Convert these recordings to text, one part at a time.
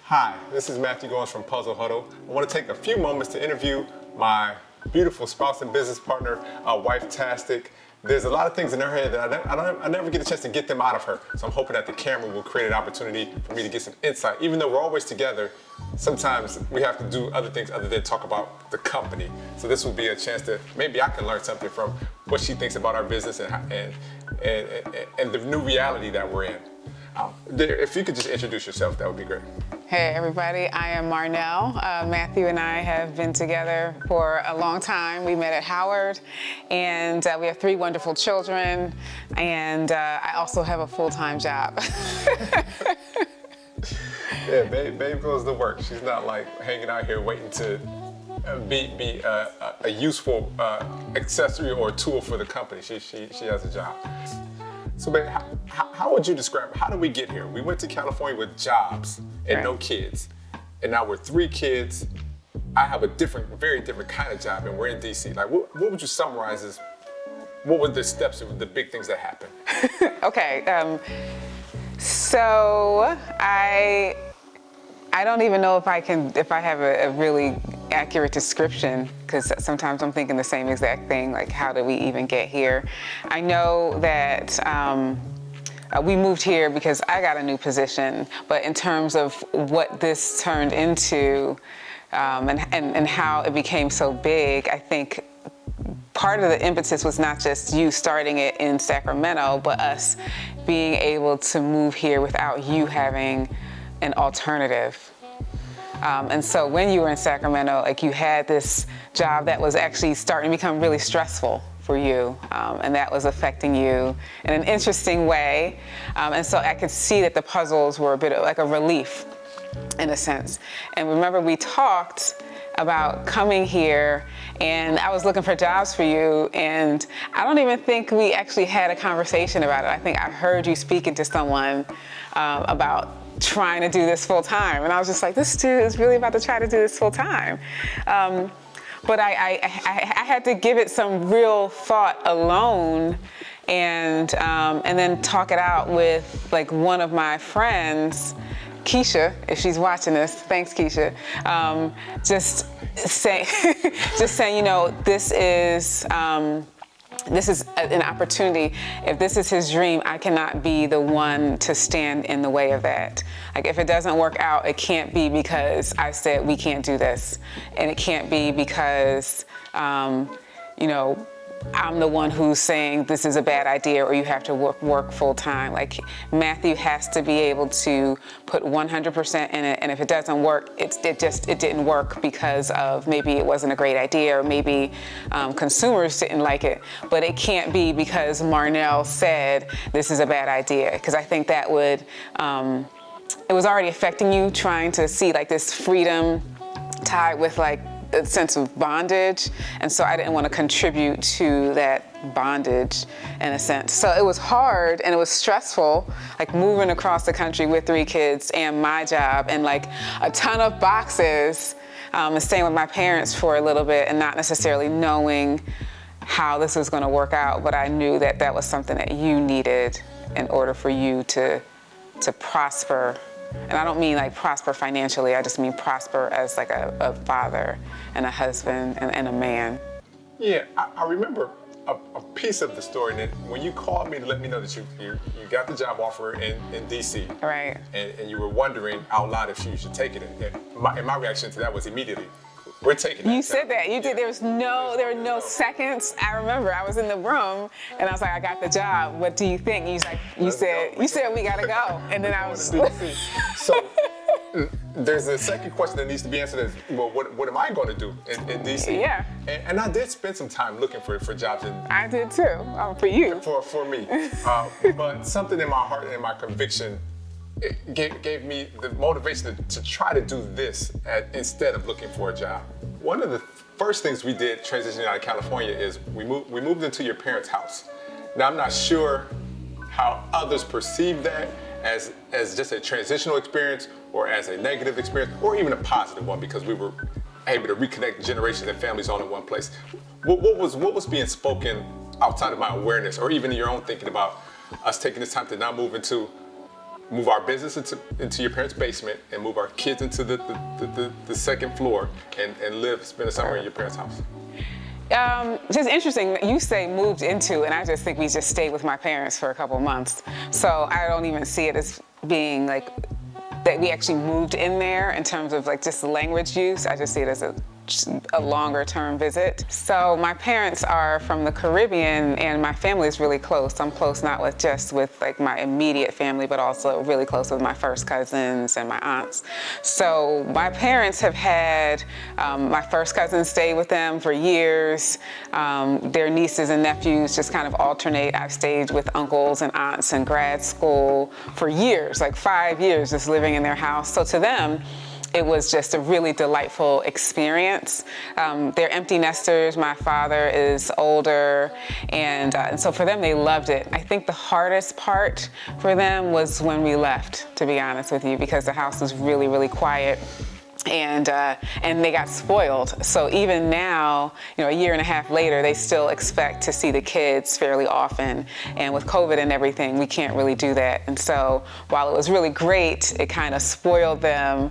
Hi, this is Matthew Goins from Puzzle Huddle. I want to take a few moments to interview my beautiful spouse and business partner, wife-tastic. There's a lot of things in her head that I never get a chance to get them out of her. So I'm hoping that the camera will create an opportunity for me to get some insight. Even though we're always together, sometimes we have to do other things other than talk about the company. So this will be a chance to, maybe I can learn something from what she thinks about our business and the new reality that we're in. If you could just introduce yourself, that would be great. Hey everybody, I am Marnell. Matthew and I have been together for a long time. We met at Howard, and we have 3 wonderful children, and I also have a full-time job. Yeah, babe goes to work. She's not like hanging out here waiting to be a useful accessory or tool for the company. She has a job. So, babe, how would you describe, how did we get here? We went to California with jobs and no kids. And now we're 3 kids. I have a very different kind of job, and we're in DC. Like, what would you summarize as, what were the steps, the big things that happened? Okay, so I don't even know if I have a really accurate description, because sometimes I'm thinking the same exact thing, like how did we even get here? I know that we moved here because I got a new position, but in terms of what this turned into and how it became so big, I think part of the impetus was not just you starting it in Sacramento, but us being able to move here without you having an alternative. And so when you were in Sacramento, like you had this job that was actually starting to become really stressful for you, and that was affecting you in an interesting way. And so I could see that the puzzles were a bit of like a relief in a sense. And remember we talked about coming here, and I was looking for jobs for you, and I don't even think we actually had a conversation about it. I think I heard you speaking to someone about trying to do this full time. And I was just like, this dude is really about to try to do this full time. But I had to give it some real thought alone and then talk it out with like one of my friends, Keisha, if she's watching this, thanks Keisha. Just saying, you know, this is an opportunity. If this is his dream, I cannot be the one to stand in the way of that. Like if it doesn't work out, it can't be because I said we can't do this. And it can't be because, you know, I'm the one who's saying this is a bad idea or you have to work full time. Like Matthew has to be able to put 100% in it, and if it doesn't work, it didn't work because of maybe it wasn't a great idea or maybe consumers didn't like it. But it can't be because Marnell said this is a bad idea, because I think that would, it was already affecting you trying to see like this freedom tied with like a sense of bondage, and so I didn't want to contribute to that bondage in a sense. So it was hard and it was stressful, like moving across the country with 3 kids and my job and like a ton of boxes, and staying with my parents for a little bit and not necessarily knowing how this was going to work out, but I knew that that was something that you needed in order for you to prosper. And I don't mean like prosper financially, I just mean prosper as like a father and a husband and a man. Yeah, I remember a piece of the story, and when you called me to let me know that you got the job offer in DC. Right. And you were wondering out loud if you should take it. And my reaction to that was immediately, we're taking it. You said that. You did. There were no seconds. I remember I was in the room and I was like, I got the job. What do you think? You said we gotta go. And then I was. So there's a second question that needs to be answered is, well, what am I going to do in DC? Yeah. And I did spend some time looking for jobs. I did too. For you. For me. But something in my heart and my conviction, it gave me the motivation to try to do this instead of looking for a job. One of the first things we did transitioning out of California is we moved into your parents' house. Now I'm not sure how others perceive that as just a transitional experience or as a negative experience or even a positive one, because we were able to reconnect generations and families all in one place. What was being spoken outside of my awareness or even in your own thinking about us taking this time to now move into move our business into your parents' basement and move our kids into the second floor and spend a summer in your parents' house? Just interesting that you say moved into, and I just think we just stayed with my parents for a couple months. So I don't even see it as being like that we actually moved in there in terms of like just language use. I just see it as a longer term visit. So my parents are from the Caribbean and my family is really close. I'm close not with like my immediate family, but also really close with my first cousins and my aunts. So my parents have had my first cousins stay with them for years. Their nieces and nephews just kind of alternate. I've stayed with uncles and aunts in grad school for years, like 5 years, just living in their house. So to them, it was just a really delightful experience. They're empty nesters. My father is older, and so for them, they loved it. I think the hardest part for them was when we left, to be honest with you, because the house was really, really quiet. And they got spoiled. So even now, a year and a half later, they still expect to see the kids fairly often. And with COVID and everything, we can't really do that. And so while it was really great, it kind of spoiled them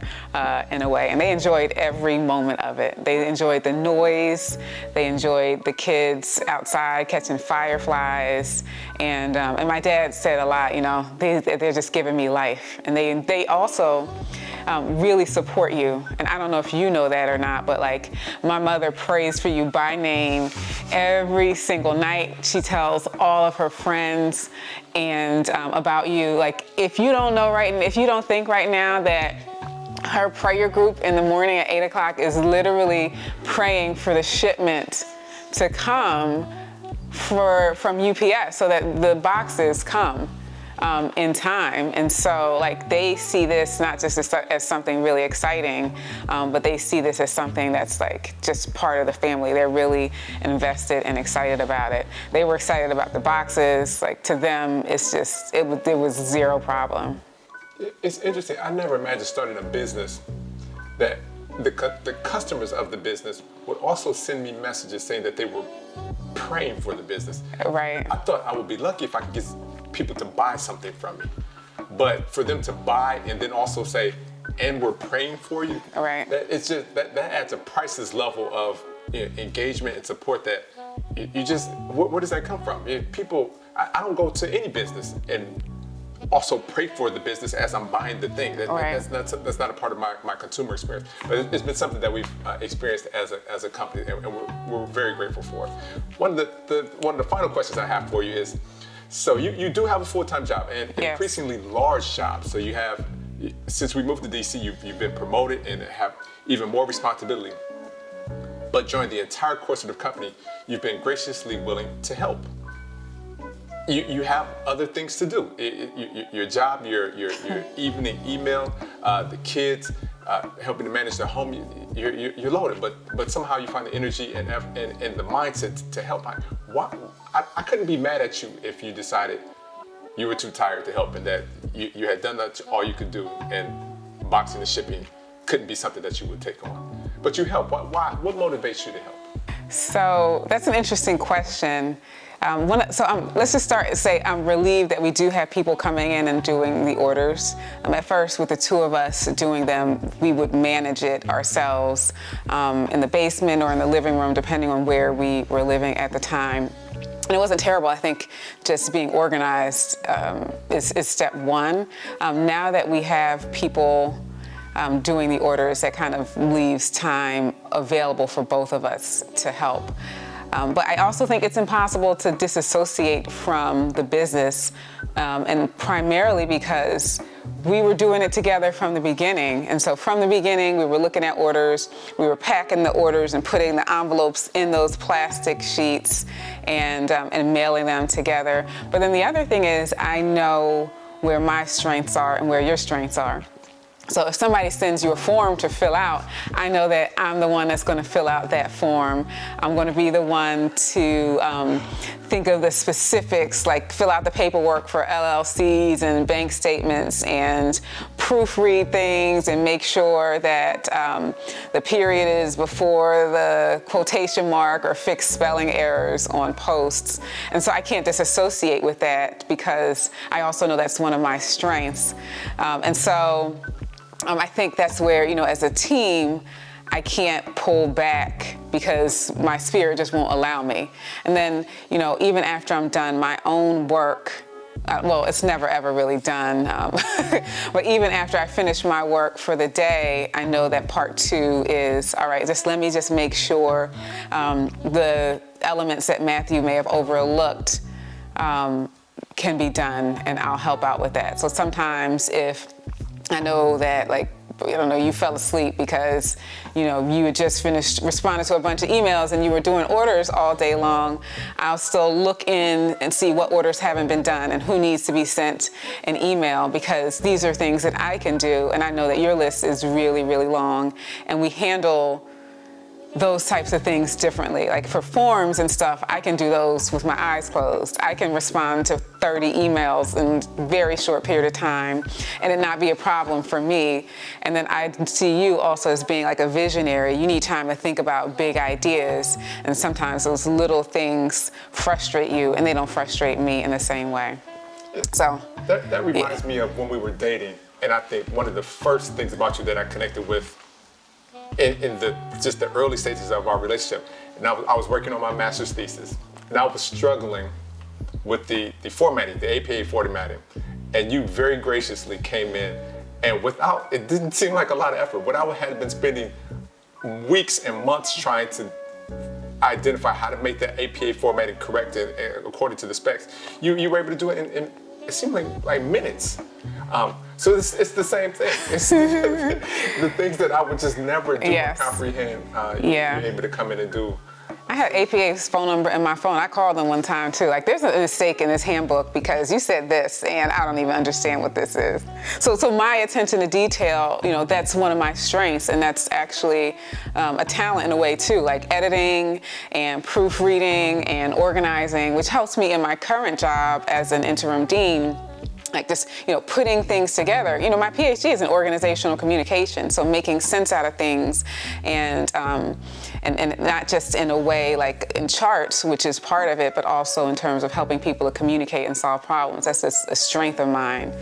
in a way. And they enjoyed every moment of it. They enjoyed the noise. They enjoyed the kids outside catching fireflies. And my dad said a lot, they're just giving me life. And they also really support you. And I don't know if you know that or not, but like my mother prays for you by name every single night. She tells all of her friends and about you. Like if you don't think right now that her prayer group in the morning at 8 o'clock is literally praying for the shipment to come from UPS so that the boxes come in time. And so like they see this not just as something really exciting, but they see this as something that's like just part of the family. They're really invested and excited about it. They were excited about the boxes. Like to them, it's just, it was zero problem. It's interesting. I never imagined starting a business that the customers of the business would also send me messages saying that they were praying for the business. Right. I thought I would be lucky if I could get people to buy something from me. But for them to buy and then also say, and we're praying for you, right. that adds a priceless level of engagement and support that you just, where does that come from? I don't go to any business and also pray for the business as I'm buying the thing. That's not a part of my consumer experience. But it's been something that we've experienced as a company, and we're very grateful for it. One of the final questions I have for you is, so you do have a full-time job and yes. increasingly large job. So you have, since we moved to DC, you've been promoted and have even more responsibility. But during the entire course of the company, you've been graciously willing to help. You have other things to do. Your job, your evening email, the kids, helping to manage the home. You're loaded, but somehow you find the energy and the mindset to help. I couldn't be mad at you if you decided you were too tired to help and that you had done all you could do, and boxing and shipping couldn't be something that you would take on. But you help. Why? What motivates you to help? So that's an interesting question. Let's just start and say I'm relieved that we do have people coming in and doing the orders. At first, with the two of us doing them, we would manage it ourselves in the basement or in the living room, depending on where we were living at the time. And it wasn't terrible. I think just being organized is step one. Now that we have people doing the orders, that kind of leaves time available for both of us to help. But I also think it's impossible to disassociate from the business, and primarily because we were doing it together from the beginning. And so from the beginning, we were looking at orders, we were packing the orders and putting the envelopes in those plastic sheets and mailing them together. But then the other thing is, I know where my strengths are and where your strengths are. So if somebody sends you a form to fill out, I know that I'm the one that's going to fill out that form. I'm going to be the one to think of the specifics, like fill out the paperwork for LLCs and bank statements and proofread things and make sure that the period is before the quotation mark or fix spelling errors on posts. And so I can't disassociate with that because I also know that's one of my strengths. And so I think that's where, as a team, I can't pull back because my spirit just won't allow me. And then, even after I'm done my own work, well, it's never ever really done, but even after I finish my work for the day, I know that part 2 is, all right, let me make sure the elements that Matthew may have overlooked can be done, and I'll help out with that. So sometimes if I know that, you fell asleep because, you had just finished responding to a bunch of emails and you were doing orders all day long, I'll still look in and see what orders haven't been done and who needs to be sent an email, because these are things that I can do, and I know that your list is really, really long, and we handle those types of things differently. Like for forms and stuff, I can do those with my eyes closed. I can respond to 30 emails in a very short period of time and it not be a problem for me. And then I see you also as being like a visionary. You need time to think about big ideas, and sometimes those little things frustrate you and they don't frustrate me in the same way. So that reminds me of when we were dating, and I think one of the first things about you that I connected with in just the early stages of our relationship. And I was working on my master's thesis, and I was struggling with the formatting, the APA formatting. And you very graciously came in, and it didn't seem like a lot of effort. What I had been spending weeks and months trying to identify how to make that APA formatting correct and according to the specs, you were able to do it in it seemed like minutes. So it's the same thing. It's the things that I would just never do or comprehend. You're able to come in and do. I had APA's phone number in my phone. I called them one time too. There's a mistake in this handbook because you said this and I don't even understand what this is. So my attention to detail, that's one of my strengths, and that's actually a talent in a way too, like editing and proofreading and organizing, which helps me in my current job as an interim dean. Putting things together. My PhD is in organizational communication, so making sense out of things, and not just in a way like in charts, which is part of it, but also in terms of helping people to communicate and solve problems. That's a strength of mine,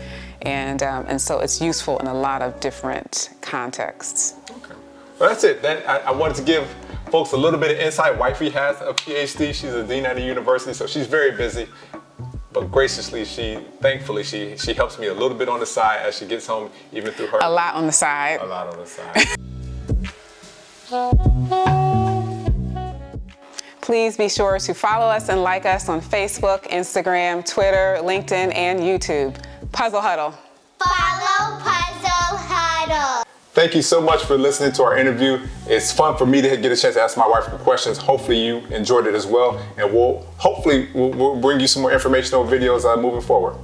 and so it's useful in a lot of different contexts. Okay, well that's it. I wanted to give folks a little bit of insight. Wifey has a PhD. She's a dean at a university, so she's very busy. But graciously, thankfully, she helps me a little bit on the side as she gets home, even through her. A lot on the side. A lot on the side. Please be sure to follow us and like us on Facebook, Instagram, Twitter, LinkedIn, and YouTube. Puzzle Huddle. Follow Puzzle Huddle. Thank you so much for listening to our interview. It's fun for me to get a chance to ask my wife some questions. Hopefully you enjoyed it as well. And we'll bring you some more informational videos moving forward.